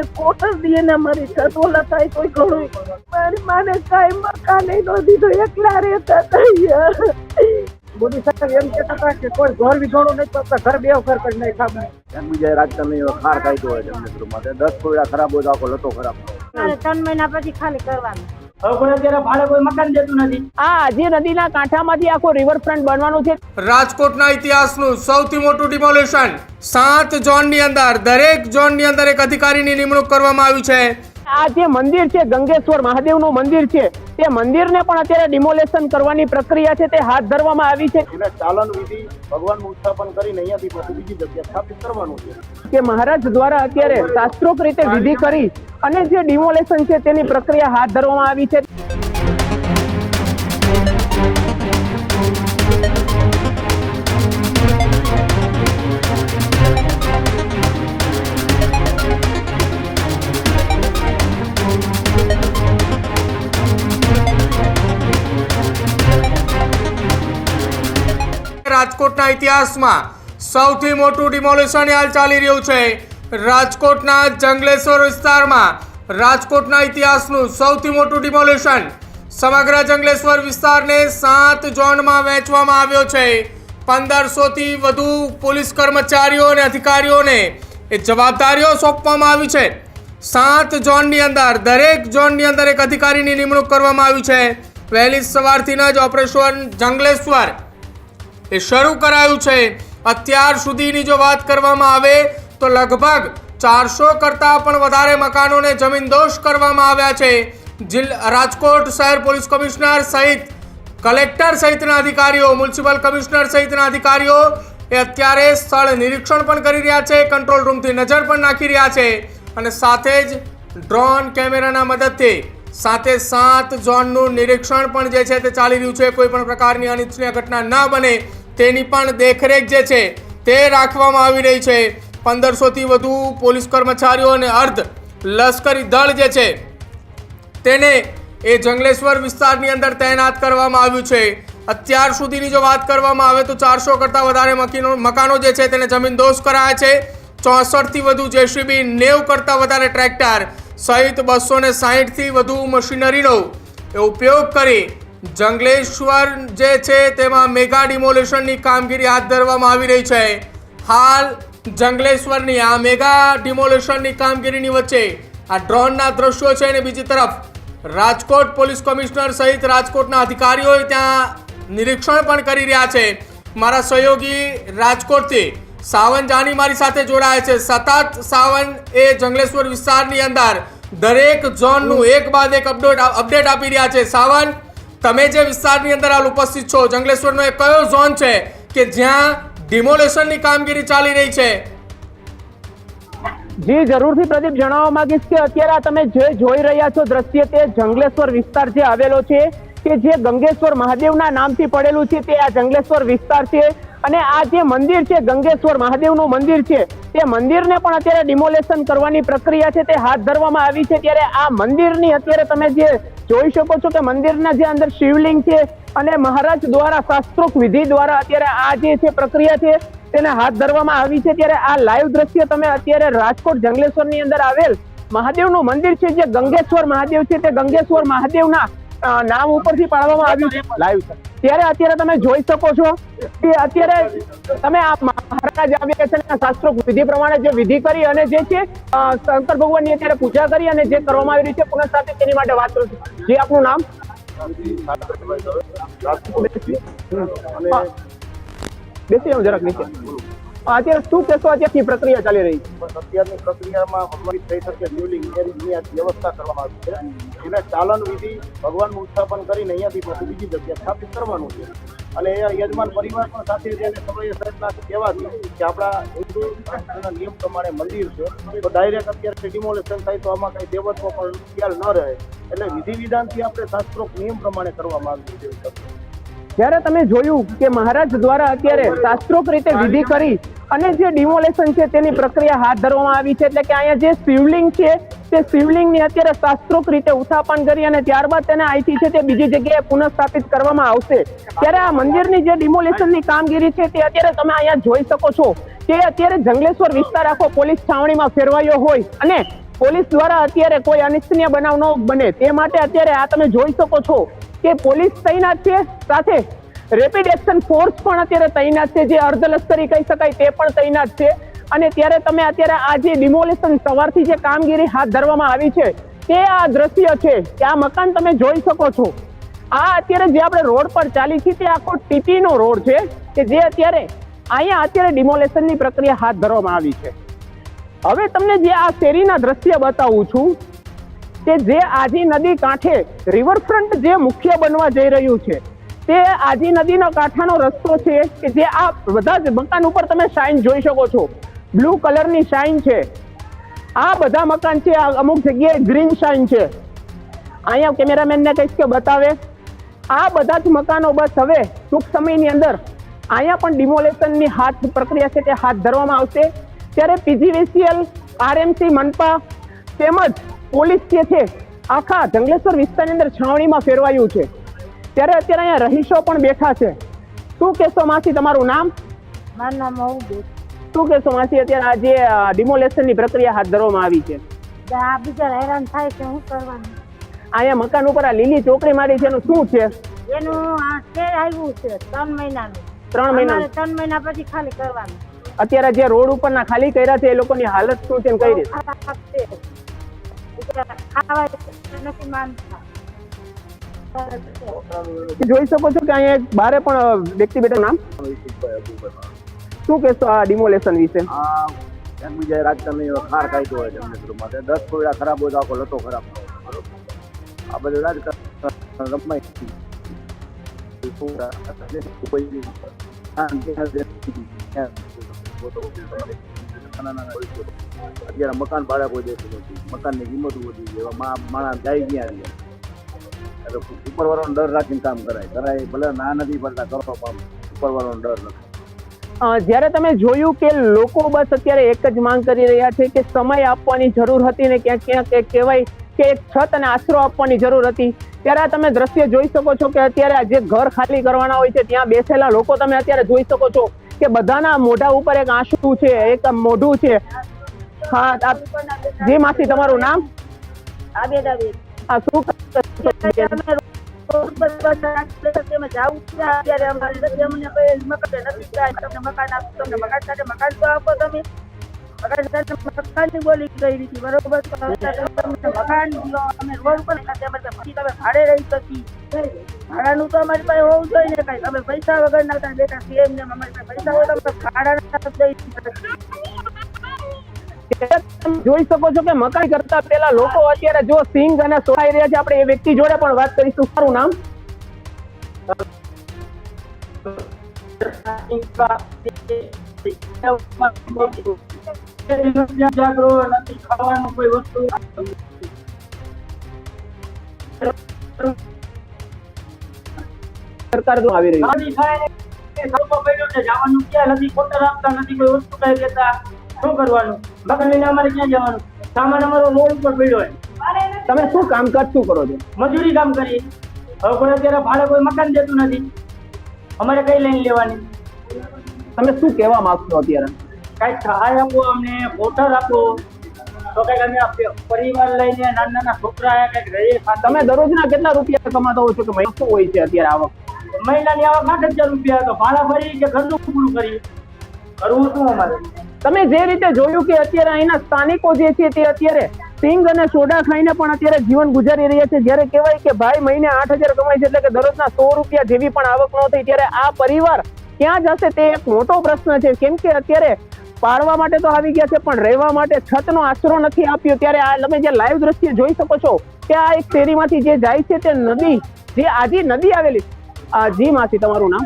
એ coater દીએ ને મારી છત ઓલા થાય કોઈ ઘણું મારી માને કાંઈ મકાન નથી તો એકલા રહેતા હતા। મોદી સાહેબ એમ કહેતા હતા કે કોઈ ઘર વિઘોણું નહીં તો ઘર બે ઘર કરી નહીં ખાવું એમ બીજા રાજકારણની ખાર કાઢ્યો હોય જમનેશ્વર માટે 10 કોયડા ખરાબ હોય તો આખો લતો ખરાબ મારે 3 મહિના પછી ખાલી કરવાનું। હવે કોઈ અત્યારે ભાડે કોઈ મકાન દેતું નથી। આ આજે નદીના કાંઠામાંથી આખો રિવરફ્રન્ટ બનવાનું છે। રાજકોટના ઇતિહાસનું સૌથી મોટું ડિમોલેશન 7 ઝોનની અંદર દરેક ઝોનની અંદર એક અધિકારીની નિમણૂક કરવામાં આવી છે। આ જે મંદિર છે ગંગેશ્વર મહાદેવનું મંદિર છે તે મંદિરને પણ અત્યારે ડિમોલેશન કરવાની પ્રક્રિયા છે તે હાથ ધરવામાં આવી છે। એને ચાલન વિધિ ભગવાનનું ઉત્થાપન કરીને અહીંયાથી પછી બીજી જગ્યાએ સ્થાપિત કરવાનું છે કે મહારાજ દ્વારા અત્યારે શાસ્ત્રોક્ત રીતે વિધિ કરી અને જે ડિમોલેશન છે તેની પ્રક્રિયા હાથ ધરવામાં આવી છે। રાજકોટના ઇતિહાસમાં સૌથી મોટું ડિમોલેશન હાલ ચાલી રહ્યું છે। રાજકોટના જંગલેશ્વર વિસ્તારમાં રાજકોટના ઇતિહાસનું સૌથી મોટું ડિમોલેશન સમગ્ર જંગલેશ્વર વિસ્તારને 7 ઝોનમાં વહેંચવામાં આવ્યો છે। 1500 થી વધુ પોલીસ કર્મચારીઓ અને અધિકારીઓને એ જવાબદારીઓ સોંપવામાં આવી છે। 7 ઝોનની અંદર દરેક ઝોનની અંદર એક અધિકારીની નિમણૂક કરવામાં આવી છે। વહેલી સવારથી જ ઓપરેશન જંગલેશ્વર એ શરૂ કરાયું છે। અત્યાર સુધીની જો વાત કરવામાં આવે તો લગભગ 400 કરતાં પણ વધારે મકાનોને જમીનદોષ કરવામાં આવ્યા છે। રાજકોટ શહેર પોલીસ કમિશનર સહિત કલેક્ટર સહિતના અધિકારીઓ મ્યુનિસિપલ કમિશનર સહિતના અધિકારીઓ એ અત્યારે સ્થળ નિરીક્ષણ પણ કરી રહ્યા છે, કંટ્રોલ રૂમથી નજર પણ નાખી રહ્યા છે અને સાથે જ ડ્રોન કેમેરાના મદદથી 7 ઝોનનું નિરીક્ષણ પણ જે છે તે ચાલી રહ્યું છે। કોઈ પણ પ્રકારની અનિચ્છનીય ઘટના ન બને તેની પણ દેખરેખ જે છે તે રાખવામાં આવી રહી છે। 1500 થી વધુ પોલીસ કર્મચારીઓ અને અર્ધ લશ્કરી દળ જે છે તેને એ જંગલેશ્વર વિસ્તારની અંદર તૈનાત કરવામાં આવ્યું છે। અત્યાર સુધીની જો વાત કરવામાં આવે તો 400 કરતાં વધારે મકાનો જે છે તેને જમીનદોષ કરાયા છે। 64 થી વધુ જેસીબી, 90 કરતાં વધારે ટ્રેક્ટર સહિત 260 થી વધુ મશીનરીનો ઉપયોગ કરી જંગલેશ્વર જે છે તેમાં મેગા ડિમોલેશનની કામગીરી હાથ ધરવામાં આવી રહી છે। હાલ જંગલેશ્વરની આ મેગા ડિમોલેશનની કામગીરીની વચ્ચે આ ડ્રોનના દ્રશ્યો છે અને બીજી તરફ રાજકોટ પોલીસ કમિશનર સહિત રાજકોટના અધિકારીઓ ત્યાં નિરીક્ષણ પણ કરી રહ્યા છે। મારા સહયોગી રાજકોટથી સાવન જાની મારી સાથે જોડાયા છે। સતત સાવન એ જંગલેશ્વર વિસ્તારની અંદર દરેક ઝોનનું એક બાદ એક અપડેટ આપી રહ્યા છે। સાવન, તમે જે વિસ્તારની અંદર હાલ ઉપસ્થિત છો જંગલેશ્વરનો એક કયો ઝોન છે કે જ્યાં ડિમોલેશનની કામગીરી ચાલી રહી છે? જી જરૂરથી પ્રદીપ જણાવવા માંગીશ કે અત્યારે તમે જે જોઈ રહ્યા છો દ્રશ્ય તે જંગલેશ્વર વિસ્તાર જે આવેલો છે કે જે ગંગેશ્વર મહાદેવના નામથી પડેલું છે તે આ જંગલેશ્વર વિસ્તાર છે અને આ જે મંદિર છે ગંગેશ્વર મહાદેવનું મંદિર છે તે મંદિરને પણ અત્યારે ડિમોલેશન કરવાની પ્રક્રિયા છે તે હાથ ધરવામાં આવી છે। ત્યારે આ મંદિરની અત્યારે તમે જે જોઈ શકો છો કે મંદિરના જે અંદર શિવલિંગ છે અને મહારાજ દ્વારા શાસ્ત્રોક્ત વિધિ દ્વારા અત્યારે આ જે છે પ્રક્રિયા છે તેને હાથ ધરવામાં આવી છે। ત્યારે આ લાઈવ દ્રશ્ય તમે અત્યારે રાજકોટ જંગલેશ્વરની અંદર આવેલ મહાદેવનું મંદિર છે જે ગંગેશ્વર મહાદેવ છે તે ગંગેશ્વર મહાદેવના નામ ઉપરથી પાડવામાં આવ્યું છે લાઈવ છે। ત્યારે અત્યારે તમે જોઈ શકો છો કે અત્યારે તમે આ મહારાજ આવ્યા છે શાસ્ત્રોક્ત વિધિ પ્રમાણે જે વિધિ કરી અને જે છે શંકર ભગવાનની અત્યારે પૂજા કરી અને જે કરવામાં આવી રહી છે પુનઃસ્થાપિત તેની માટે વાત કરું છું। જે આપનું નામ? બેસી જાઉં જરાક નીચે। અત્યારે શું કહેશો અત્યારથી પ્રક્રિયા ચાલી રહી છે? અત્યારની પ્રક્રિયામાં ભગવાન થઈ શકે શિવલિંગ એની વ્યવસ્થા કરવામાં આવી છે। એને ચાલન વિધિ ભગવાનનું ઉત્થાપન કરીને અહીંયાથી પછી બીજી જગ્યાએ સ્થાપિત કરવાનું છે અને એ યજમાન પરિવાર પણ સાથે તેને સમય સહિતના કહેવાથી કે આપણા હિન્દુ શાસ્ત્રના નિયમ પ્રમાણે મંદિર છે તો ડાયરેક્ટ અત્યારે ડિમોલેશન થાય તો આમાં કંઈ દેવત્વ પણ ખ્યાલ ન રહે એટલે વિધિ વિધાનથી આપણે શાસ્ત્રોક્ત નિયમ પ્રમાણે કરવામાં આવ્યું છે। જ્યારે તમે જોયું કે મહારાજ દ્વારા અત્યારે શાસ્ત્રોક્ત રીતે વિધિ કરી અને જે ડિમોલેશન છે તેની પ્રક્રિયા હાથ ધરવામાં આવી છે। એટલે કે અહીંયા જે શિવલિંગ છે તે શિવલિંગની અત્યારે શાસ્ત્રોક્ત રીતે ઉત્થાપન કરી અને ત્યારબાદ તેને અહીંથી છે તે બીજી જગ્યાએ પુનઃસ્થાપિત કરવામાં આવશે। ત્યારે આ મંદિરની જે ડિમોલેશનની કામગીરી છે તે અત્યારે તમે અહીંયા જોઈ શકો છો કે અત્યારે જંગલેશ્વર વિસ્તાર આખો પોલીસ છાવણીમાં ફેરવાયો હોય અને પોલીસ દ્વારા અત્યારે કોઈ અનિચ્છનીય બનાવ ન બને તે માટે અત્યારે આ તમે જોઈ શકો છો કે પોલીસ તૈનાત છે, સાથે રેપિડ એક્શન ફોર્સ પણ અત્યારે તૈનાત છે, જે અર્ધલશ્કરી કહી શકાય તે પણ તૈનાત છે. અને ત્યારે તમે અત્યારે આ જે ડિમોલેશન સવારથી જે કામગીરી હાથ ધરવામાં આવી છે તે આ દ્રશ્ય છે કે આ મકાન તમે જોઈ શકો છો. આ અત્યારે જે આપણે રોડ પર ચાલી છે તે આખો ટીપી નો રોડ છે કે જે અત્યારે અહીંયા અત્યારે ડિમોલેશનની પ્રક્રિયા હાથ ધરવામાં આવી છે. હવે તમને જે આ શેરીના દ્રશ્ય બતાવું છું કે જે આજી નદી કાંઠે રિવરફ્રન્ટ જે મુખ્ય બનવા જઈ રહ્યું છે તે આજી નદીનો કાંઠાનો રસ્તો છે કે જે આ બધા જ મકાન ઉપર તમે શાઇન જોઈ શકો છો, બ્લુ કલરની શાઇન છે. આ બધા મકાન છે, અમુક જગ્યાએ ગ્રીન શાઇન છે. અહીંયા કેમેરામેનને કહીશ કે બતાવે. આ બધા જ મકાનો બસ હવે ટૂંક સમયની અંદર અહીંયા પણ ડિમોલેશનની પ્રક્રિયા છે તે હાથ ધરવામાં આવશે. ત્યારે પીજીવીસીએલ, આરએમસી, મનપા તેમજ પોલીસ જે છે આખા જંગલેશ્વર વિસ્તારની અંદર છાવણીમાં ફેરવાયું છે. ત્યારે અત્યારે અહીંયા રહીશો પણ બેઠા છે. શું કહેશો માસી, તમારું નામ? મારું નામ મહુબેન. શું કહેશો માસી, અત્યારે આ જે ડિમોલેશનની પ્રક્રિયા હાથ ધરવામાં આવી છે? આ બીજા હેરાન થાય છે, શું કરવાનું? અહીંયા મકાન ઉપર આ લીલી ચોકડી મારી છે, એનું શું છે? એનું આ છે આવ્યું છે 3 મહિનાનું. 3 મહિના? 3 મહિના પછી ખાલી કરવાનું. અત્યારે જે રોડ ઉપરના ખાલી કર્યા છે એ લોકોની હાલત શું છે ને કઈ રીતે? ખાવા નથી માનતા. જોઈ શકો છો કે અહીંયા એક બારે પણ વ્યક્તિ બેઠા. નામ શું કહેશો આ ડિમોલેશન વિશે? એકબીજા રાજકારણી ખાર કાઢ્યો હોય જંગલેશ્વર માટે, 10 કોયડા ખરાબ હોય તો આખો લતો ખરાબ હોય. આ બધું રાજકારણ રમાય. અત્યારે મકાન ભાડા કોઈ દેતું નથી, મકાનની કિંમત વધી ગઈ, માણસ જાય ક્યાં એટલે ઉપરવાળાનો ડર રાખીને કામ કરાય ભલે ના નથી પડતા કરો પણ ઉપરવાળાનો ડર નથી. જ્યારે તમે જોયું કે લોકો બસ અત્યારે એક જ માંગ કરી રહ્યા છે કે સમય આપવાની જરૂર હતી ને ક્યાંક ક્યાંક કહેવાય કે એક છત અને આશરો આપવાની જરૂર હતી. ત્યારે આ તમે દ્રશ્ય જોઈ શકો છો કે અત્યારે આ જે ઘર ખાલી કરવાના હોય છે ત્યાં બેસેલા લોકો તમે અત્યારે જોઈ શકો છો કે બધાના મોઢા ઉપર એક આંસુ છે, એક મોઢું છે. હા જી માસી, તમારું નામ? આબેદાબેન. હા, શું બોલી ગઈ હતી બરોબર. મકાન અમે રોડ ઉપર પછી તમે ભાડે રહી શકી. ભાડાનું તો અમારી પાસે હોવું જોઈએ ને, કઈ તમે પૈસા વગર ના બેટા સીએમ ને અમારી પાસે પૈસા હોય તો ભાડા જોઈ શકો છો કે મકાઈ કરતા પેલા લોકો અત્યારે જો સિંગ અને સોહાઈ રહ્યા છે. આપણે એ વ્યક્તિ જોડે પણ વાત કરીશું. સારું નામ? કોઈ વસ્તુ સરકાર તો આવી રહી જવાનું ક્યાં નથી, કોટર આપતા નથી, કોઈ વસ્તુ કઈ દેતા. શું કરવાનું? મકાન લઈને અમારે ક્યાં જવાનું? સામાન અમારો રોડ ઉપર પડ્યો હોય. તમે શું કામકાજ શું કરો છો? મજૂરી કામ કરી. હવે કોઈ અત્યારે ભાડે કોઈ મકાન દેતું નથી, અમારે કઈ લઈને લેવાની? તમે શું કહેવા માંગશો અત્યારે? કઈક સહાય આપો અમને, વોટર આપો તો કઈક અમે પરિવાર લઈને નાના નાના છોકરા કઈક રહીએ. તમે દરરોજના કેટલા રૂપિયા કમાતા હો છો કે મહિનો શું હોય છે અત્યારે આવક? મહિનાની આવક 8,000 રૂપિયા. તો ભાડા ભરી કે ઘરનું પૂરું કરી કરવું શું અમારે? તમે જે રીતે જોયું કે અત્યારે અહીંના સ્થાનિકો જે છે તે અત્યારે સિંગ અને સોડા ખાઈને પણ અત્યારે જીવન ગુજારી રહ્યા છે. જ્યારે કહેવાય કે ભાઈ મહિને 8,000 કમાય છે એટલે કે દરરોજના 100 રૂપિયા જેવી પણ આવક ન થઈ, ત્યારે આ પરિવાર ક્યાં જશે તે એક મોટો પ્રશ્ન છે. કેમ કે અત્યારે પાળવા માટે તો આવી ગયા છે પણ રહેવા માટે છતનો આશરો નથી આપ્યો. ત્યારે આ તમે જે લાઈવ દ્રશ્ય જોઈ શકો છો કે આ એક શેરીમાંથી જે જાય છે તે નદી, જે આજી નદી આવેલી. જી માસી, તમારું નામ?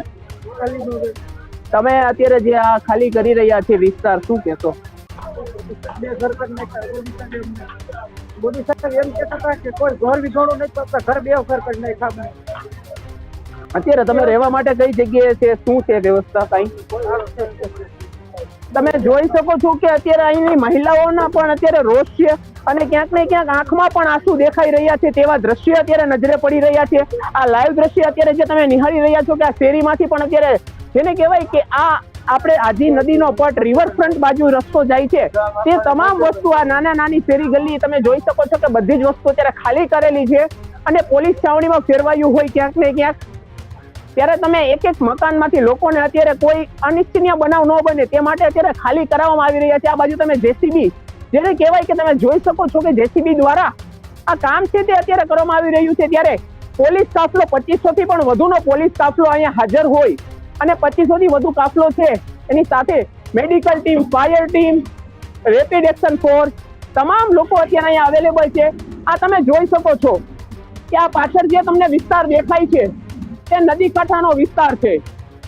તમે અત્યારે જે આ ખાલી કરી રહ્યા છે વિસ્તાર, શું કહેશો? મોદી સાહેબ એમ કહેતા હતા કે કોઈ ઘર વિધોણું નહીં કરતા, ઘર બે ઘર કરી નાખ્યા. અત્યારે તમે રહેવા માટે કઈ જગ્યાએ છે, શું છે વ્યવસ્થા કઈ? તમે જોઈ શકો છો કે અત્યારે અહીંની મહિલાઓના પણ અત્યારે રોષ છે અને ક્યાંક ને ક્યાંક આંખમાં પણ આંસુ દેખાઈ રહ્યા છે. તેવા દ્રશ્ય અત્યારે નજરે પડી રહ્યા છે. આ લાઈવ દ્રશ્ય અત્યારે જે તમે નિહાળી રહ્યા છો કે આ શેરીમાંથી પણ અત્યારે જેને કહેવાય કે આ આપણે આજી નદીનો પટ રિવરફ્રન્ટ બાજુ રસ્તો જાય છે તે તમામ વસ્તુ આ નાની શેરી ગલી તમે જોઈ શકો છો કે બધી જ વસ્તુ અત્યારે ખાલી કરેલી છે અને પોલીસ છાવણીમાં ફેરવાયું હોય ક્યાંક ને ક્યાંક, ત્યારે તમે એક એક મકાનમાંથી લોકોને અત્યારે કોઈ અનિચ્છનીય બનાવ ન બને તે માટે અત્યારે ખાલી કરાવવામાં આવી રહ્યા છે. આ બાજુ તમે જેસીબી જેને કહેવાય કે તમે જોઈ શકો છો કે જેસીબી દ્વારા આ કામ છે તે અત્યારે કરવામાં આવી રહ્યું છે, ત્યારે પોલીસ કાફલો 2500 થી પણ વધુનો પોલીસ કાફલો અહીંયા હાજર હોય અને 2500 થી વધુ કાફલો છે, એની સાથે medical team, fire team, rapid action force તમામ લોકો અત્યારે અહીંયા અવેલેબલ છે. આ તમે જોઈ શકો છો કે આ પાછળ જે તમને વિસ્તાર દેખાય છે તે નદી કાંઠાનો વિસ્તાર છે,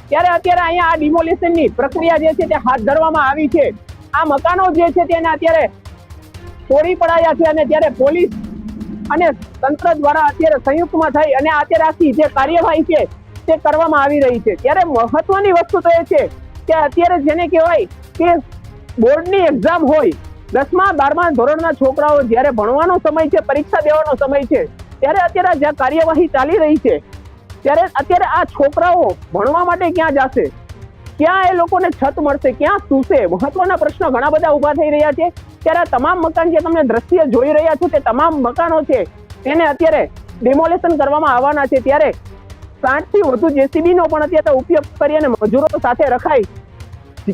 ત્યારે અત્યારે અહીંયા આ ડિમોલિશનની પ્રક્રિયા જે છે તે હાથ ધરવામાં આવી છે. આ મકાનો જે છે તેને અત્યારે તોડી પડાયા છે અને ત્યારે પોલીસ અને તંત્ર દ્વારા અત્યારે સંયુક્તમાં થઈ અને અત્યારે આખી જે કાર્યવાહી છે તે કરવામાં આવી રહી છે. ત્યારે મહત્વની વસ્તુ તો એ છે કે અત્યારે જેને કહેવાય કે બોર્ડની એક્ઝામ હોય, 10મા 12મા ધોરણના છોકરાઓ જ્યારે ભણવાનો સમય છે, પરીક્ષા દેવાનો સમય છે, ત્યારે અત્યારે જ્યાં કાર્યવાહી ચાલી રહી છે ત્યારે અત્યારે આ છોકરાઓ ભણવા માટે ક્યાં જશે, ક્યાં એ લોકોને છત મળશે, ક્યાં સૂશે, મહત્વના પ્રશ્નો ઘણા બધા ઉભા થઈ રહ્યા છે. ત્યારે આ તમામ મકાન જે તમને દ્રશ્ય જોઈ રહ્યા છો તે તમામ મકાનો છે તેને અત્યારે ડિમોલેશન કરવામાં આવવાના છે. ત્યારે 60 થી વધુ જેસીબી નો પણ અત્યારે ઉપયોગ કરી અને મજૂરો સાથે રખાઈ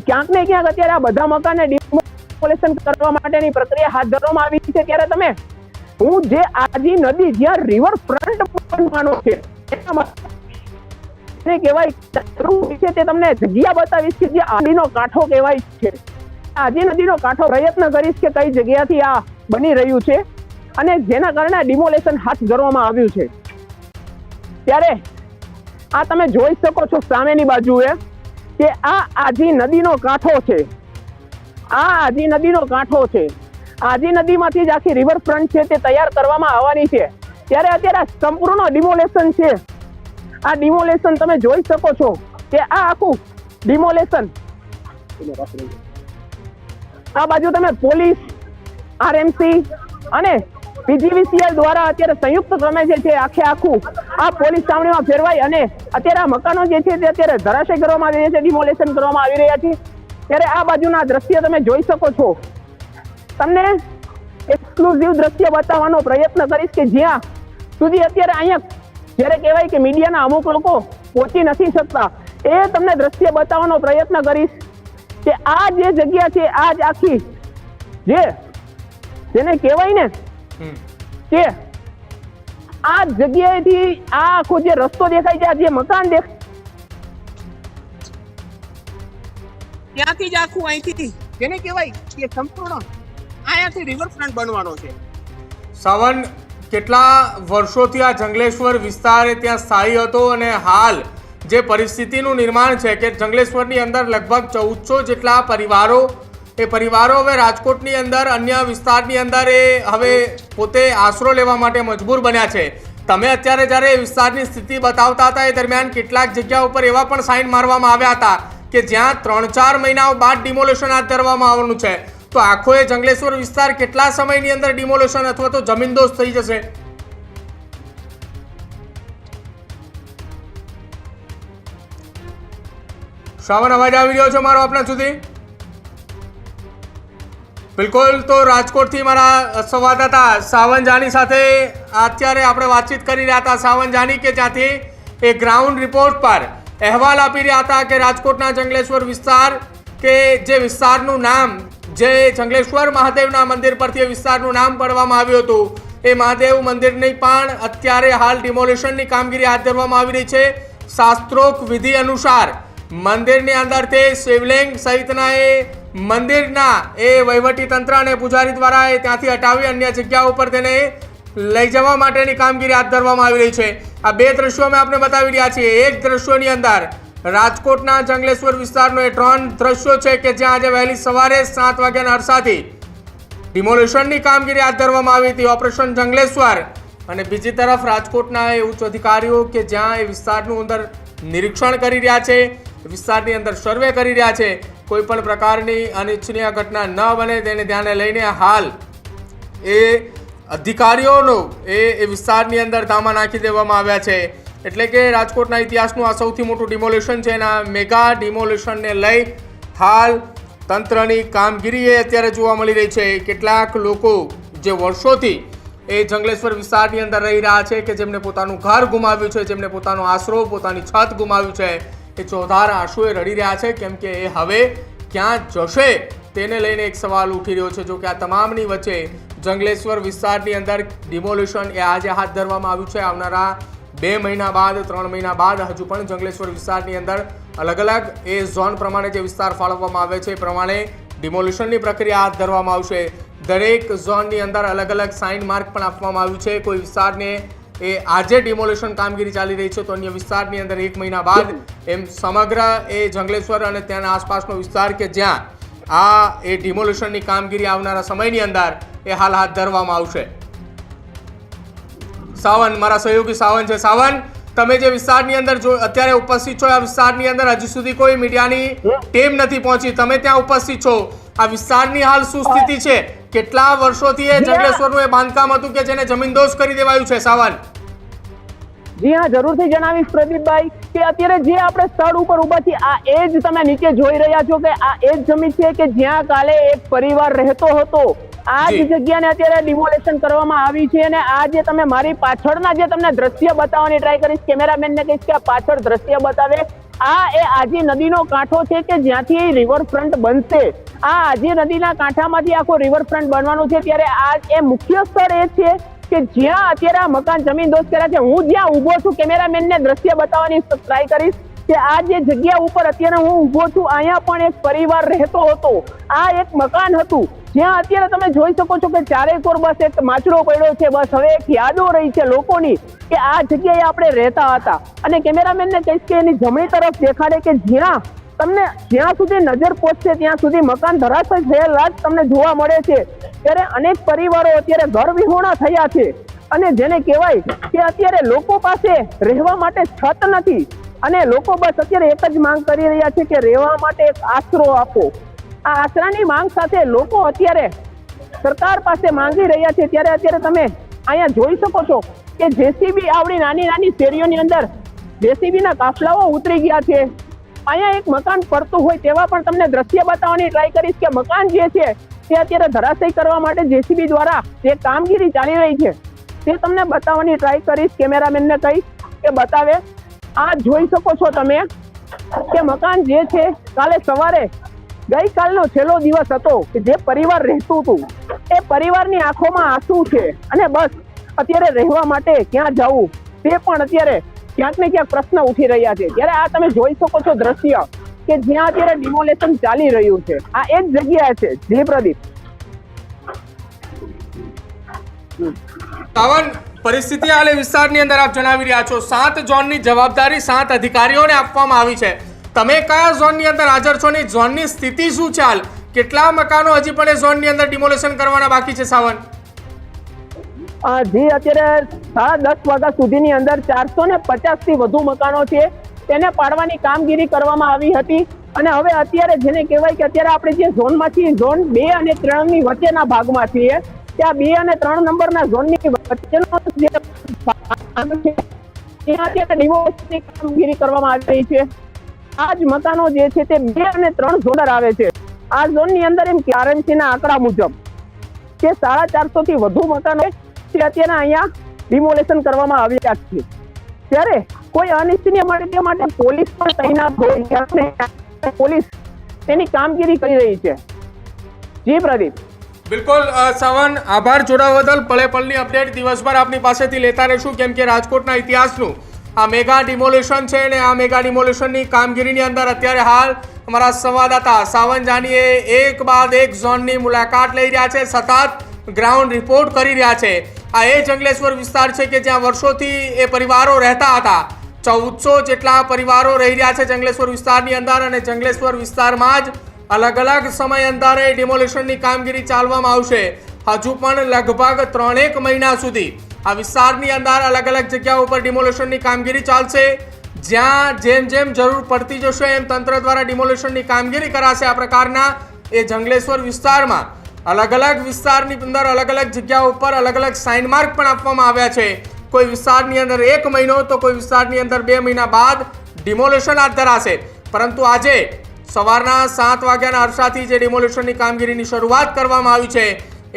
ક્યાંક ને ક્યાંક અત્યારે આ બધા મકાનને ડિમોલેશન કરવા માટેની પ્રક્રિયા હાથ ધરવામાં આવી છે. ત્યારે તમે હું જે આજી નદી જ્યાં રિવર ફ્રન્ટ બનવાનો છે કહેવાય છે તે તમને જગ્યા બતાવીશ કે જે આદિનો કાંઠો કહેવાય છે. આજી નદીનો કાંઠો પ્રયત્ન કરીશ કે કઈ જગ્યાથી આ બની રહ્યું છે અને જેના કારણે ડિમોલેશન હાથ ધરવામાં આવ્યું છે. ત્યારે આ તમે જોઈ શકો છો સામેની બાજુએ કે આ આજી નદીનો કાંઠો છે, આ આજી નદીનો કાંઠો છે. આજી નદીમાંથી જ આખી રિવરફ્રન્ટ છે તે તૈયાર કરવામાં આવવાની છે. ત્યારે અત્યારે સંપૂર્ણ ડિમોલેશન છે. આ ડિમોલેશન તમે જોઈ શકો છો કે આ આખું ડિમોલેશન, આ બાજુ તમે પોલીસ, આરએમસી અને પીજીવીસીએલ દ્વારા અત્યારે સંયુક્ત ક્રમે જે છે આખે આખું આ પોલીસ છાવણીમાં ફેરવાઈ અને અત્યારે આ મકાનો જે છે તે અત્યારે ધરાશય કરવામાં આવી રહ્યા છે, ડિમોલેશન કરવામાં આવી રહ્યા છે. ત્યારે આ બાજુના દ્રશ્ય તમે જોઈ શકો છો. તમને એક્સક્લુઝિવ દ્રશ્ય બતાવવાનો પ્રયત્ન કરીશ કે જ્યાં સુધી અત્યારે અહીંયા જ્યારે કહેવાય કે મીડિયાના અમુક લોકો પહોંચી નથી શકતા એ તમને દ્રશ્ય બતાવવાનો પ્રયત્ન કરીશ કે આ જે જગ્યા છે આ જ આખી જેને કહેવાય ને કે આ જગ્યાએથી આ આખો જે રસ્તો દેખાય છે, આ જે મકાન દેખાય ત્યાંથી જ આખું અહીંથી જેને કહેવાય કે સંપૂર્ણ અહીંયાથી રિવરફ્રન્ટ બનવાનો છે. સાવન, કેટલા વર્ષોથી આ જંગલેશ્વર વિસ્તાર ત્યાં સ્થાયી હતો અને હાલ જે પરિસ્થિતિનું નિર્માણ છે કે જંગલેશ્વરની અંદર લગભગ 1400 જેટલા પરિવારો, એ પરિવારો હવે રાજકોટની અંદર અન્ય વિસ્તારની અંદર એ હવે પોતે આશરો લેવા માટે મજબૂર બન્યા છે. તમે અત્યારે જ્યારે એ વિસ્તારની સ્થિતિ બતાવતા હતા એ દરમિયાન કેટલાક જગ્યા ઉપર એવા પણ સાઇન મારવામાં આવ્યા હતા કે જ્યાં 3-4 મહિનાઓ બાદ ડિમોલેશન હાથ ધરવામાં આવવાનું છે. તો આખો એ જંગલેશ્વર વિસ્તાર કેટલા સમયની અંદર ડિમોલેશન અથવા તો જમીનદોસ્ત થઈ જશે? શ્રાવણ, અવાજ આવી રહ્યો છે મારો આપના સુધી? બિલકુલ. તો રાજકોટથી મારા સંવાદદાતા સાવન જાની સાથે અત્યારે આપણે વાતચીત કરી રહ્યા હતા. સાવન જાની કે જ્યાંથી એ ગ્રાઉન્ડ રિપોર્ટ પર અહેવાલ આપી રહ્યા હતા કે રાજકોટના જંગલેશ્વર વિસ્તાર કે જે વિસ્તારનું નામ જે જંગલેશ્વર મહાદેવના મંદિર પરથી એ વિસ્તારનું નામ પાડવામાં આવ્યું હતું, એ મહાદેવ મંદિરની પણ અત્યારે હાલ ડિમોલેશનની કામગીરી હાથ ધરવામાં આવી રહી છે. શાસ્ત્રોક્ત વિધિ અનુસાર મંદિરની અંદરથી શિવલિંગ સહિતના એ મંદિરના એ વહીવટી તંત્ર અને પૂજારી દ્વારા એ ત્યાંથી હટાવી અન્ય જગ્યા ઉપર તેને લઈ જવા માટેની કામગીરી હાથ ધરવામાં આવી રહી છે. આ બે દ્રશ્યો અમે આપને બતાવી રહ્યા છીએ. એક દ્રશ્યોની અંદર રાજકોટના જંગલેશ્વર વિસ્તારનો એ 3 દ્રશ્યો છે કે જ્યાં આજે વહેલી સવારે 7 વાગ્યાના અરસાથી ડિમોલેશનની કામગીરી હાથ ધરવામાં આવી હતી, ઓપરેશન જંગલેશ્વર. અને બીજી તરફ રાજકોટના એ ઉચ્ચ અધિકારીઓ કે જ્યાં એ વિસ્તારનું અંદર નિરીક્ષણ કરી રહ્યા છે, વિસ્તારની અંદર સર્વે કરી રહ્યા છે, કોઈ પણ પ્રકારની અનિચ્છનીય ઘટના ન બને તેને ધ્યાને લઈને હાલ એ અધિકારીઓનો એ વિસ્તારની અંદર ધામા નાખી દેવામાં આવ્યા છે. એટલે કે રાજકોટના ઇતિહાસનું આ સૌથી મોટું ડિમોલેશન છે. એના મેગા ડિમોલેશનને લઈ હાલ તંત્રની કામગીરી એ અત્યારે જોવા મળી રહી છે. કેટલાક લોકો જે વર્ષોથી એ જંગલેશ્વર વિસ્તારની અંદર રહી રહ્યા છે, કે જેમને પોતાનું ઘર ગુમાવ્યું છે, જેમને પોતાનો આશરો, પોતાની છત ગુમાવ્યું છે, એ ચોધાર આંસુએ રડી રહ્યા છે, કેમ કે એ હવે ક્યાં જશે તેને લઈને એક સવાલ ઉઠી રહ્યો છે. જો કે આ તમામની વચ્ચે જંગલેશ્વર વિસ્તારની અંદર ડિમોલેશન એ આજે હાથ ધરવામાં આવ્યું છે. આવનારા 2 મહિના બાદ, 3 મહિના બાદ હજુ પણ જંગલેશ્વર વિસ્તારની અંદર અલગ અલગ એ ઝોન પ્રમાણે જે વિસ્તાર ફાળવવામાં આવે છે એ પ્રમાણે ડિમોલેશનની પ્રક્રિયા હાથ ધરવામાં આવશે. દરેક ઝોનની અંદર અલગ અલગ સાઇન માર્ક પણ આપવામાં આવ્યું છે. કોઈ વિસ્તારને એ આજે ડિમોલેશન કામગીરી ચાલી રહી છે, તો અન્ય વિસ્તારની અંદર 1 મહિના બાદ એમ સમગ્ર એ જંગલેશ્વર અને ત્યાંના આસપાસનો વિસ્તાર કે જ્યાં આ એ ડિમોલેશનની કામગીરી આવનારા સમયની અંદર એ હાલ હાથ ધરવામાં આવશે. સાવન, મારા સહયોગી સાવન છે. સાવન, તમે જે વિસ્તારની અંદર જો અત્યારે ઉપસ્થિત છો, આ વિસ્તારની અંદર હજી સુધી કોઈ મીડિયાની ટીમ નથી પહોંચી, તમે ત્યાં ઉપસ્થિત છો. આ વિસ્તારની હાલ શું સ્થિતિ છે? કેટલા વર્ષોથી એ જંગલેશ્વરનું એ બાંધકામ હતું કે જેને જમીનદોઝ કરી દેવાયું છે? સાવન. જી હા, જરૂરથી જણાવીશ પ્રદીપભાઈ કે અત્યારે જે આપણે સ્થળ ઉપર ઉભા છીએ, આ એ જ તમે નીચે જોઈ રહ્યા છો કે આ એ જ જમીન છે કે જ્યાં કાલે એક પરિવાર રહેતો હતો. આ જ જગ્યાને અત્યારે ડિમોલેશન કરવામાં આવી છે. અને આ જે તમે મારી પાછળના જે તમને દ્રશ્ય બતાવવાની ટ્રાય કરીશ, કેમેરામેનને કહીશ કે આ પાછળ દ્રશ્ય બતાવે. આ એ આજી નદીનો કાંઠો છે કે જ્યાંથી રિવરફ્રન્ટ બનશે. આ આજી નદીના કાંઠામાંથી આખો રિવરફ્રન્ટ બનવાનું છે. ત્યારે આ એ મુખ્ય સ્થળ એ છે કે જ્યાં અત્યારે આ મકાન જમીનદોઝ કર્યા છે. હું જ્યાં ઊભો છું, કેમેરામેનને દ્રશ્ય બતાવવાની ટ્રાય કરીશ કે આ જે જગ્યા ઉપર અત્યારે હું ઊભો છું, અહીંયા પણ એક પરિવાર રહેતો હતો. આ એક મકાન હતું જ્યાં અત્યારે તમે જોઈ શકો છો કે ચારેકોર બસ એક માછડો પડ્યો છે. બસ હવે એક યાદો રહી છે લોકોની કે આ જગ્યાએ આપણે રહેતા હતા. અને કેમેરામેનને કહીશ કે એની જમણી તરફ દેખાડે કે જ્યાં સુધી નજર પહોંચશે ત્યાં સુધી મકાન ધરાશય થયેલા જ તમને જોવા મળે છે. ત્યારે અનેક પરિવારો અત્યારે ઘર વિહોણા થયા છે. અને જેને કહેવાય કે અત્યારે લોકો પાસે રહેવા માટે છત નથી, અને લોકો બસ અત્યારે એક જ માંગ કરી રહ્યા છે કે રહેવા માટે એક આશરો આપો. આ આશરાની માંગ સાથે લોકો અત્યારે સરકાર પાસે માંગી રહ્યા છે. ત્યારે અત્યારે તમે અહીંયા જોઈ શકો છો કે જેસીબી આવડી નાની નાની શેરીઓની અંદર જેસીબીના કાફલાઓ ઉતરી ગયા છે. અહીંયા એક મકાન પડતું હોય તેવા પણ તમને દ્રશ્ય બતાવવાની ટ્રાય કરીશ કે મકાન જે છે તે અત્યારે ધરાશય કરવા માટે જેસીબી દ્વારા જે કામગીરી ચાલી રહી છે તે તમને બતાવવાની ટ્રાય કરીશ. કેમેરામેનને કહીશ કે બતાવે. આ જોઈ શકો છો તમે કે મકાન જે છે કાલે સવારે ગઈકાલનો છેલ્લો દિવસ હતો કે જે પરિવાર રહેતું હતું એ પરિવારની આંખોમાં આંસુ છે. અને બસ અત્યારે રહેવા માટે ક્યાં જવું તે પણ અત્યારે ક્યાંક ને ક્યાંક પ્રશ્ન ઉઠી રહ્યા છે. ત્યારે આ તમે જોઈ શકો છો દ્રશ્ય કે જ્યાં અત્યારે ડિમોલેશન ચાલી રહ્યું છે. આ એ જ જગ્યા છે. જી પ્રદીપ. સાવન, પરિસ્થિતિ હાલ વિસ્તારની અંદર આપ જણાવી રહ્યા છો, 7 ઝોનની જવાબદારી 7 અધિકારીઓને આપવામાં આવી છે. તમે કયા ઝોનની અંદર હાજર છો ને ઝોનની સ્થિતિ શું છે હાલ? કેટલા મકાનો હજી પણ એ ઝોનની અંદર ડિમોલેશન કરવાના બાકી છે? સાવન. જી, અત્યારે 10:30 વાગ્યા સુધીની અંદર 450 થી વધુ મકાનો છે તેને પાડવાની કામગીરી કરવામાં આવી હતી. અને હવે અત્યારે જેને કહેવાય કે અત્યારે આપણે જે ઝોનમાં છીએ, ઝોન 2 અને 3 ની વચ્ચેના ભાગમાં છીએ. ત્યાં 2 અને 3 નંબરના ઝોનની વચ્ચેનો જે ભાગ છે ત્યાં અત્યારે ડિમોલેશનની કામગીરી કરવામાં આવી રહી છે. આ જ મકાનો જે છે તે 2 અને 3 ઝોન આવે છે. આ ઝોનની અંદર એમ આરએમસીના આંકડા મુજબ કે 450 થી વધુ મકાનો તે અત્યારે અહીંયા ડિમોલેશન કરવામાં આવ્યા છે. ત્યારે કોઈ અનિચ્છનીય માટે પોલીસ પણ તૈનાત હોય છે. પોલીસ તેની કામગીરી કરી રહી છે. જી પ્રદીપ. બિલકુલ સાવન, આભાર જોડાવા બદલ. પળે પળની અપડેટ દિવસભર આપની પાસેથી લેતા રહીશું, કેમ કે રાજકોટના ઇતિહાસનું આ મેગા ડિમોલેશન છે અને આ મેગા ડિમોલેશનની કામગીરીની અંદર અત્યારે હાલ અમારા સંવાદદાતા સાવન જાનીએ એક બાદ એક ઝોનની મુલાકાત લઈ રહ્યા છે, સતત ગ્રાઉન્ડ રિપોર્ટ કરી રહ્યા છે. આ એ જંગલેશ્વર વિસ્તાર છે કે જ્યાં વર્ષોથી એ પરિવારો રહેતા હતા. 1400 જેટલા પરિવારો રહી રહ્યા છે જંગલેશ્વર વિસ્તારની અંદર. અને જંગલેશ્વર વિસ્તારમાં જ અલગ અલગ સમય અંતરે ડિમોલેશનની કામગીરી ચાલવામાં આવશે. હજુ પણ લગભગ 3 મહિના સુધી આ વિસ્તારની અંદર અલગ અલગ જગ્યાઓ ઉપર ડિમોલેશનની કામગીરી ચાલશે. જ્યાં જેમ જેમ જરૂર પડતી જશે એમ તંત્ર દ્વારા ડિમોલેશનની કામગીરી કરાશે. આ પ્રકારના એ જંગલેશ્વર વિસ્તારમાં અલગ અલગ વિસ્તારની અંદર અલગ અલગ જગ્યાઓ ઉપર અલગ અલગ સાઇન માર્ક પણ આપવામાં આવ્યા છે કોઈ વિસ્તારની અંદર 1 મહિનો તો કોઈ વિસ્તારની અંદર 2 મહિના બાદ ડિમોલેશન હાથ ધરાશે, પરંતુ આજે સવારના 7 વાગ્યાના અરસાથી જે ડિમોલેશનની કામગીરીની શરૂઆત કરવામાં આવી છે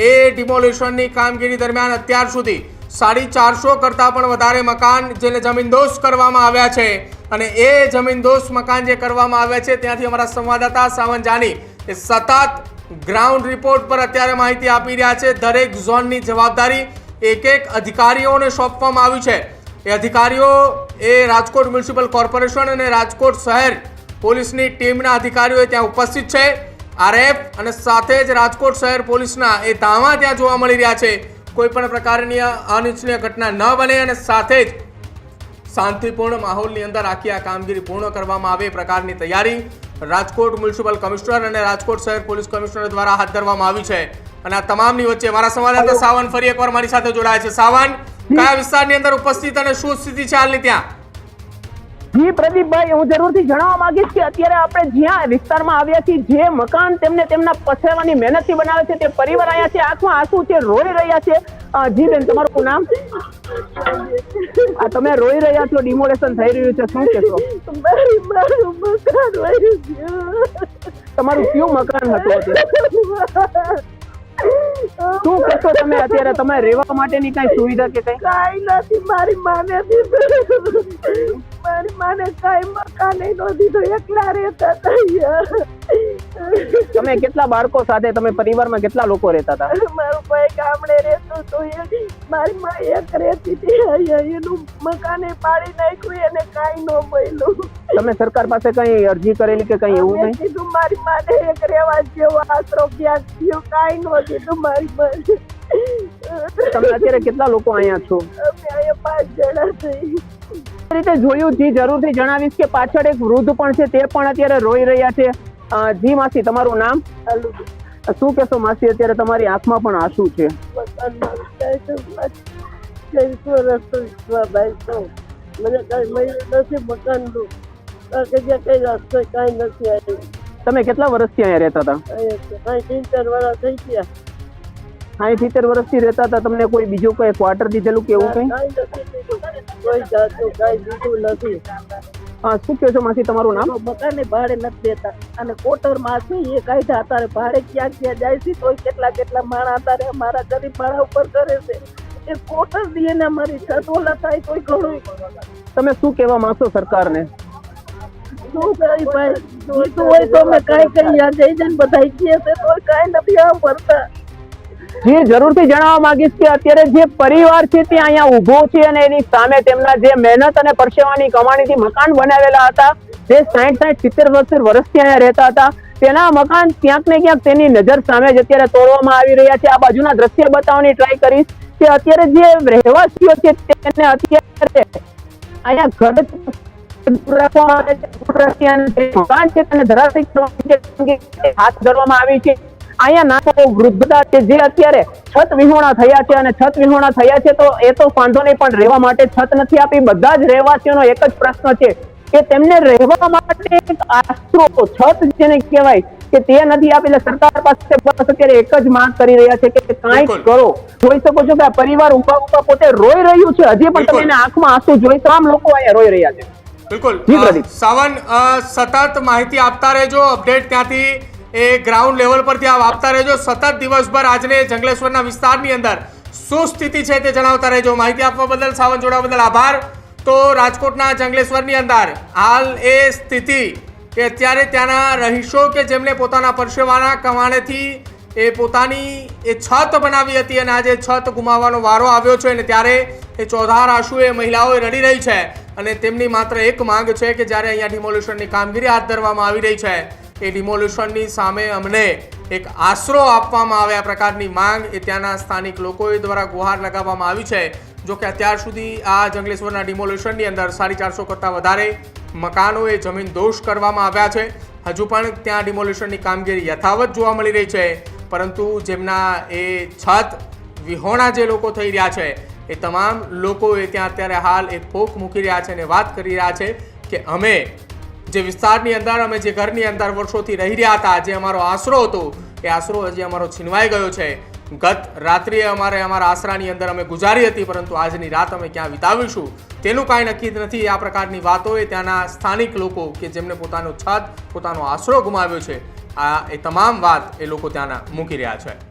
એ ડિમોલેશનની કામગીરી દરમિયાન અત્યાર સુધી 450 કરતાં પણ વધારે મકાન જેને જમીનદોસ્ત કરવામાં આવ્યા છે, અને એ જમીનદોસ્ત મકાન જે કરવામાં આવ્યા છે ત્યાંથી અમારા સંવાદદાતા સાવન જાની એ સતત ગ્રાઉન્ડ રિપોર્ટ પર અત્યારે માહિતી આપી રહ્યા છે. દરેક ઝોનની જવાબદારી એક અધિકારીઓને સોંપવામાં આવી છે. એ અધિકારીઓ એ રાજકોટ મ્યુનિસિપલ કોર્પોરેશન અને રાજકોટ શહેર પોલીસની ટીમના અધિકારીઓ ત્યાં ઉપસ્થિત છે. આરએફ અને સાથે જ રાજકોટ શહેર પોલીસના એ ધામા ત્યાં જોવા મળી રહ્યા છે. કોઈ પણ પ્રકારની અનિચ્છનીય ઘટના ન બને અને સાથે જ શાંતિપૂર્ણ માહોલની અંદર આખી આ કામગીરી પૂર્ણ કરવામાં આવે એ પ્રકારની તૈયારી રાજકોટ મ્યુનિસિપલ કમિશનર અને રાજકોટ શહેર પોલીસ કમિશનર દ્વારા હાથ ધરવામાં આવી છે. અને આ તમામની વચ્ચે મારા સંવાદદાતા સાવન ફરી એકવાર મારી સાથે જોડાયા છે. સાવન, કયા વિસ્તારની અંદર ઉપસ્થિત અને શું સ્થિતિ છે હાલની ત્યાં? જી પ્રદીપભાઈ, હું જરૂરથી જણાવવા માંગીશ કે અત્યારે આપણે જ્યાં વિસ્તારમાં આવ્યા છીએ, જે મકાન તેમને તેમના પછેવાની મહેનતથી બનાવે છે, તે પરિવાર અહીંયા છે, આંખમાં આંસુ છે, રોઈ રહ્યા છે. જી બેન, તમારું નામ? તમે રોઈ રહ્યા છો, ડિમોલેશન થઈ રહ્યું છે, શું કહેશો? મારું મકાન વળી ગયું. તમારું કયું મકાન હતું? શું કહેશો તમે અત્યારે? તમે રહેવા માટેની કઈ સુવિધા કે કઈ? કાઈ નથી. મારી માને કઈ મકાન નહોતું દીધું, એકલા રહેતા હતા. તમે કેટલા બાળકો સાથે, તમે પરિવારમાં કેટલા લોકો રહેતા હતા? મારું ભાઈ ગામડે રહેતું હતું, મારી માં એક રહેતી હતી. એનું મકાને પાડી નાખ્યું, એને કાઈ ન મળ્યું. તમે સરકાર પાસે કઈ અરજી કરેલી કે કઈ એવું કઈ? કીધું મારી માને એક રહેવા જેવો આશરો ક્યાંક થયો, કાઈ ન દીધું મારી માને. તમે અત્યારે કેટલા લોકો અહીંયા છો? અમે અહીંયા 5 જણા છીએ. રીતે જોયું, જી જરૂરથી જણાવીશ કે પાછળ એક વૃદ્ધ પણ છે, તે પણ અત્યારે રોઈ રહ્યા છે. જી માસી, તમારું નામ? શું કહેશો માસી, અત્યારે તમારી આંખમાં પણ આંસુ છે? તમે કેટલા વર્ષથી અહીંયા રહેતા હતા? 3-4 વર્ષ થઈ ગયા. 70 વર્ષથી રહેતા હતા. તમને કોઈ બીજું કોઈ ક્વાર્ટર દીધેલું કે એવું કઈ? કોઈ જાતનું કઈ દીધું નથી. શું કહો છો માસી, તમારું નામ? મકાને ભાડે નથી દેતા, અને કોટરમાં છે એ કાઢ્યા અત્યારે ભાડે ક્યાં જાય છે, તો કેટલા માણા અત્યારે અમારા ગરીબ ભાડા ઉપર કરે છે. એ કોટર દે ને અમારી છત ઓલા થાય તો ઘણું. તમે શું કહેવા માંગશો સરકારને? શું કરી ભાઈ, જોઈતું હોય તો અમે કઈ યાદ જઈ જાય, બધા કહે છે તો કઈ નથી આમ કરતા. જી જરૂરથી જણાવવા માંગીશ કે અત્યારે જે પરિવાર છે તે અહીંયા ઉભો છે, અને એની સામે તેમના જે મહેનત અને પરસેવાની કમાણીથી મકાન બનાવેલા હતા, જે 60-70 વર્ષથી અહીંયા રહેતા હતા, તેના મકાન ક્યાંક ને ક્યાંક તેની નજર સામે જ અત્યારે તોડવામાં આવી રહ્યા છે. આ બાજુના દ્રશ્ય બતાવવાની ટ્રાય કરીશ કે અત્યારે જે રહેવાસીઓ છે તેને અત્યારે અહીંયા ઘર મકાન છે તેને ધરાશયી હાથ ધરવામાં આવી છે. અહીંયા નાના વૃદ્ધતા છે જે અત્યારે છત વિહોણા થયા છે, અને છત વિહોણા થયા છે તો એ તો વાંધો નહીં, પણ રહેવા માટે છત નથી આપી. બધા જ રહેવાસીઓનો એક જ પ્રશ્ન છે કે તેમને રહેવા માટે એક આશરો, છત જેને કહેવાય, કે તે નથી આપી. એટલે સરકાર પાસે બસ અત્યારે એક જ માંગ કરી રહ્યા છે કે કાંઈક કરો. જોઈ શકો છો કે આ પરિવાર ઉભા પોતે રોઈ રહ્યું છે, હજી પણ તમે એના આંખમાં આંસુ જોઈ, તમામ લોકો અહીંયા રોઈ રહ્યા છે. બિલકુલ સાવન, સતત માહિતી આપતા રહેજો, અપડેટ ત્યાંથી એ ગ્રાઉન્ડ લેવલ પરથી આપતા રહેજો. સતત દિવસભર આજને જંગલેશ્વરના વિસ્તારની અંદર શું સ્થિતિ છે તે જણાવતા રહેજો. માહિતી આપવા બદલ, સાવન જોડાવા બદલ આભાર. તો રાજકોટના જંગલેશ્વરની અંદર હાલ એ સ્થિતિ કે અત્યારે ત્યાંના રહીશો કે જેમણે પોતાના પરસેવાના કમાણેથી એ પોતાની એ છત બનાવી હતી, અને આજે છત ગુમાવવાનો વારો આવ્યો છે, અને ત્યારે એ ચોધાર આંસુએ મહિલાઓ રડી રહી છે, અને તેમની માત્ર એક માંગ છે કે જ્યારે અહીંયા ડિમોલિશનની કામગીરી હાથ ધરવામાં આવી રહી છે, એ ડિમોલિશનની સામે અમને એક આશરો આપવામાં આવે આ પ્રકારની માંગ એ ત્યાંના સ્થાનિક લોકો દ્વારા ગુહાર લગાવવામાં આવી છે. જો કે અત્યાર સુધી આ જંગલેશ્વરના ડિમોલિશનની અંદર 450 કરતાં વધારે મકાનોએ જમીનદોસ્ત કરવામાં આવ્યા છે. હજુ પણ ત્યાં ડિમોલિશનની કામગીરી યથાવત જોવા મળી રહી છે, પરંતુ જેમના એ છત વિહોણા જે લોકો થઈ રહ્યા છે એ તમામ લોકોએ ત્યાં અત્યારે હાલ એક પોક મૂકી રહ્યા છે અને વાત કરી રહ્યા છે કે અમે જે વિસ્તારની અંદર, અમે જે ઘરની અંદર વર્ષોથી રહી રહ્યા હતા, જે અમારો આશરો હતો, એ આશરો હજી અમારો છીનવાઈ ગયો છે. ગત રાત્રિએ અમારા આશરાની અંદર અમે ગુજારી હતી, પરંતુ આજની રાત અમે ક્યાં વિતાવીશું તેનું કાંઈ નક્કી નથી. આ પ્રકારની વાતોએ ત્યાંના સ્થાનિક લોકો કે જેમને પોતાનો છત, પોતાનો આશરો ગુમાવ્યો છે, એ તમામ વાત એ લોકો ત્યાંના મૂકી રહ્યા છે.